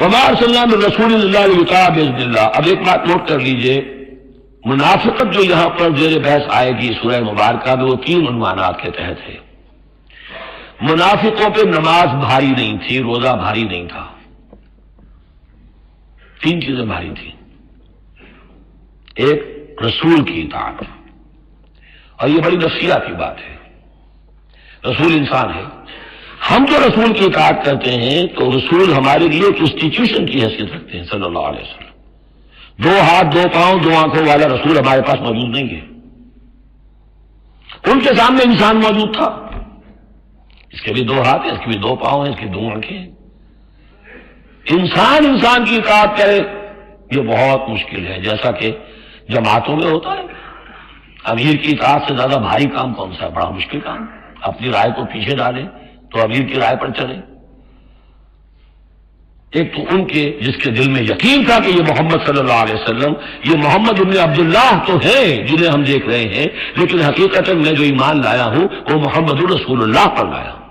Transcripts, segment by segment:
وما ارسلنا من رسول الا لیطاع باذن اللہ۔ اب ایک بات نوٹ کر لیجئے، منافقت جو یہاں پر زیر بحث آئے گی سورہ مبارکہ میں، وہ 3 عنوانات کے تحت ہے۔ منافقوں پہ نماز بھاری نہیں تھی، روزہ بھاری نہیں تھا، 3 چیزیں بھاری تھیں۔ ایک، رسول کی اطاعت، اور یہ بڑی نفسیاتی بات ہے، رسول انسان ہے، ہم جو رسول کی اطاعت کرتے ہیں تو رسول ہمارے لیے ایک انسٹیٹیوشن کی حیثیت رکھتے ہیں صلی اللہ علیہ وسلم۔ 2 ہاتھ 2 پاؤں 2 آنکھوں والا رسول ہمارے پاس موجود نہیں ہے، ان کے سامنے انسان موجود تھا، اس کے بھی 2 ہاتھ ہیں، اس کے بھی 2 پاؤں ہیں، اس کی 2 آنکھیں ہیں۔ انسان کی اطاعت کرے یہ بہت مشکل ہے، جیسا کہ جماعتوں میں ہوتا ہے۔ امیر کی اطاعت سے زیادہ بھاری کام کون سا ہے؟ بڑا مشکل کام، اپنی رائے کو پیچھے ڈالے تو امیر کی رائے پر چلے۔ ایک تو ان کے جس کے دل میں یقین تھا کہ یہ محمد صلی اللہ علیہ وسلم، یہ محمد ابن عبداللہ تو ہیں جنہیں ہم دیکھ رہے ہیں، لیکن حقیقت میں جو ایمان لایا ہوں وہ محمد رسول اللہ پر لایا ہوں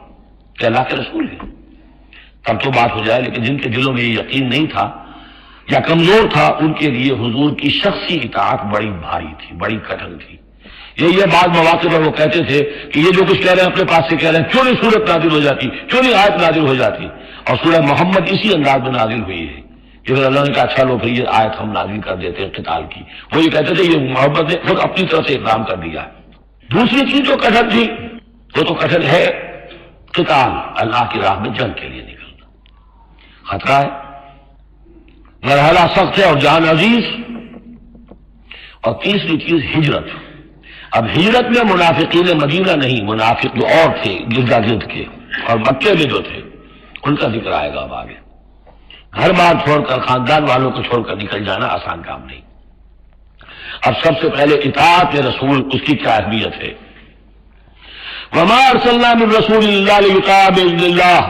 کہ اللہ کے رسول ہے، تب تو بات ہو جائے۔ لیکن جن کے دلوں میں یہ یقین نہیں تھا یا کمزور تھا، ان کے لیے حضور کی شخصی اطاعت بڑی بھاری تھی، بڑی کٹھن تھی۔ یہ بعض مواقع پر وہ کہتے تھے کہ یہ جو کچھ کہہ رہے ہیں اپنے پاس سے کہہ رہے ہیں، کیوں نہیں سورت نازل ہو جاتی، کیوں نہیں آیت نازل ہو جاتی؟ اور سورہ محمد اسی انداز میں نازل ہوئی ہے کہ پھر اللہ نے کہا اچھا لو پھر یہ آیت ہم نازل کر دیتے ہیں قتال کی۔ وہ یہ کہتے تھے یہ محمد نے خود اپنی طرف سے اقدام کر دیا۔ دوسری چیز جو کٹھن تھی وہ تو کٹھن ہے قتال، اللہ کی راہ میں جنگ کے لیے نکلنا، خطرہ ہے، مرحلہ سخت ہے اور جان عزیز۔ اور تیسری چیز ہجرت۔ اب ہجرت میں منافقین مدینہ نہیں، منافق جو اور تھے گردا گرد کے اور مکے میں جو تھے ان کا ذکر آئے گا اب آگے۔ گھر بار چھوڑ کر، خاندان والوں کو چھوڑ کر نکل جانا آسان کام نہیں۔ اب سب سے پہلے اطاعت رسول، اس کی کیا اہمیت ہے؟ وما ارسلنا من رسول الا لیطاع باذن اللہ،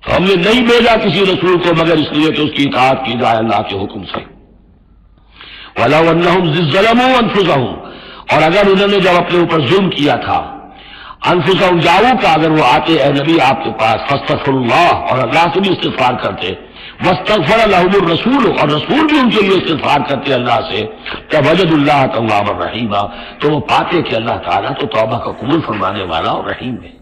تو ہم نے نہیں بھیجا کسی رسول کو مگر اس لیے کہ اس کی اطاعت کی جائے اللہ کے حکم سے۔ وَلَوْ أَنَّهُمْ إِذ ظَّلَمُوا أَنفُسَهُمْ، اور اگر انہوں نے جب اپنے اوپر ظلم کیا تھا، انفسہم جاؤ کا اگر وہ آتے اے نبی آپ کے پاس، فاستغفروا اللہ، اور اللہ سے بھی استغفار کرتے، واستغفر لهم الرسول، اور رسول بھی ان کے لیے استغفار کرتے اللہ سے، فوجدوا اللہ توابا رحیما، تو وہ پاتے کہ اللہ تعالیٰ تو توبہ کا قبول فرمانے والا اور رحیم ہے۔